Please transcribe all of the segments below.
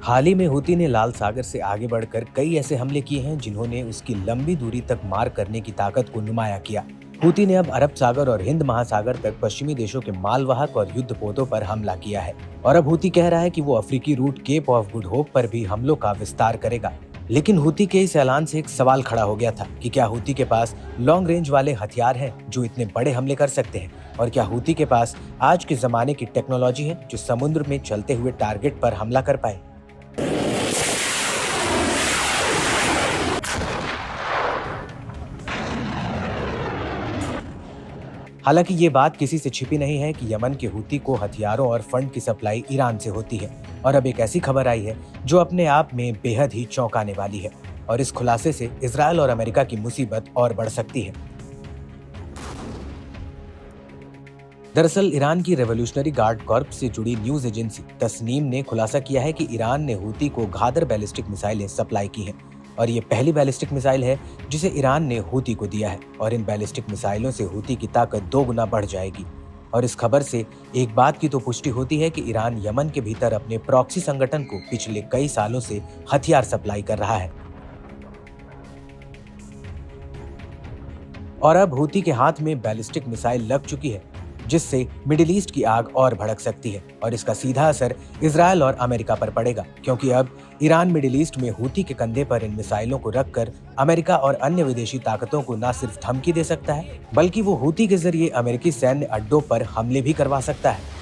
हाल ही में हूती ने लाल सागर से आगे बढ़कर कई ऐसे हमले किए हैं जिन्होंने उसकी लंबी दूरी तक मार करने की ताकत को नुमाया किया। हूती ने अब अरब सागर और हिंद महासागर तक पश्चिमी देशों के मालवाहक और युद्धपोतों पर हमला किया है और अब हूती कह रहा है कि वो अफ्रीकी route Cape of Good Hope पर भी हमलों का विस्तार करेगा। लेकिन हूती के इस ऐलान से एक सवाल खड़ा हो गया था कि क्या हूती के पास लॉन्ग रेंज वाले हथियार हैं जो इतने बड़े हमले कर सकते हैं, और क्या हूती के पास आज के जमाने की टेक्नोलॉजी है जो समुद्र में चलते हुए टारगेट पर हमला कर पाए। हालांकि ये बात किसी से छिपी नहीं है कि यमन के हूती को हथियारों और फंड की सप्लाई ईरान से होती है, और अब एक ऐसी खबर आई है जो अपने आप में बेहद ही चौंकाने वाली है, और इस खुलासे से इजरायल और अमेरिका की मुसीबत और बढ़ सकती है। दरअसल ईरान की रेवोल्यूशनरी गार्ड कॉर्प से जुड़ी न्यूज एजेंसी तस्नीम ने खुलासा किया है कि ईरान ने हूती को घातर बैलिस्टिक मिसाइलें सप्लाई की हैं, और ये पहली बैलिस्टिक मिसाइल है जिसे ईरान ने हूती को दिया है, और इन बैलिस्टिक मिसाइलों से हूती की ताकत 2 गुना बढ़ जाएगी। और इस खबर से एक बात की तो पुष्टि होती है कि ईरान यमन के भीतर अपने प्रॉक्सी संगठन को पिछले कई सालों से हथियार सप्लाई कर रहा है, और अब हूती के हाथ में बैलिस्टिक मिसाइल लग चुकी है जिससे मिडिल ईस्ट की आग और भड़क सकती है, और इसका सीधा असर इजरायल और अमेरिका पर पड़ेगा, क्योंकि अब ईरान मिडिल ईस्ट में हूती के कंधे पर इन मिसाइलों को रखकर अमेरिका और अन्य विदेशी ताकतों को न सिर्फ धमकी दे सकता है बल्कि वो हूती के जरिए अमेरिकी सैन्य अड्डों पर हमले भी करवा सकता है।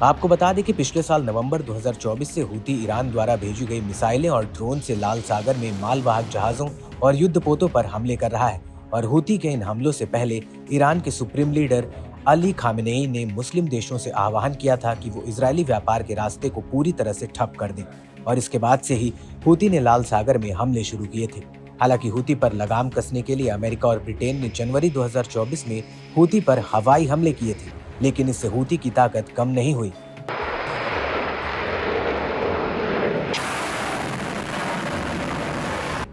आपको बता दें कि पिछले साल नवंबर 2024 से हूती ईरान द्वारा भेजी गई मिसाइलें और ड्रोन से लाल सागर में मालवाहक जहाजों और युद्धपोतों पर हमले कर रहा है, और हूती के इन हमलों से पहले ईरान के सुप्रीम लीडर अली खामेनेई ने मुस्लिम देशों से आह्वान किया था कि वो इजरायली व्यापार के रास्ते को पूरी तरह से ठप कर दें, और इसके बाद से ही हूती ने लाल सागर में हमले शुरू किए थे। हालांकि हूती पर लगाम कसने के लिए अमेरिका और ब्रिटेन ने जनवरी 2024 में हूती पर हवाई हमले किए थे, लेकिन इससे हूती की ताकत कम नहीं हुई।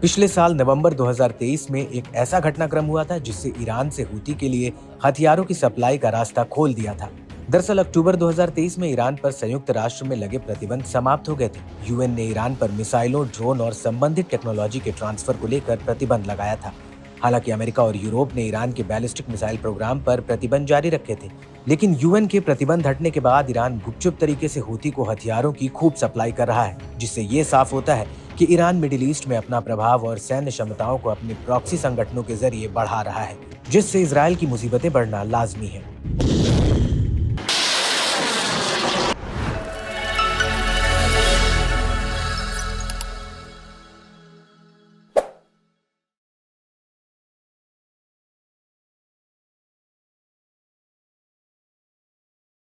पिछले साल नवंबर 2023 में एक ऐसा घटनाक्रम हुआ था जिससे ईरान से हूती के लिए हथियारों की सप्लाई का रास्ता खोल दिया था। दरअसल अक्टूबर 2023 में ईरान पर संयुक्त राष्ट्र में लगे प्रतिबंध समाप्त हो गए थे। यूएन ने ईरान पर मिसाइलों, ड्रोन और संबंधित टेक्नोलॉजी के ट्रांसफर को लेकर प्रतिबंध लगाया था। हालांकि अमेरिका और यूरोप ने ईरान के बैलिस्टिक मिसाइल प्रोग्राम पर प्रतिबंध जारी रखे थे, लेकिन यूएन के प्रतिबंध हटने के बाद ईरान गुपचुप तरीके से हूती को हथियारों की खूब सप्लाई कर रहा है, जिससे ये साफ होता है कि ईरान मिडिल ईस्ट में अपना प्रभाव और सैन्य क्षमताओं को अपने प्रॉक्सी संगठनों के जरिए बढ़ा रहा है, जिससे इजरायल की मुसीबतें बढ़ना लाजमी है।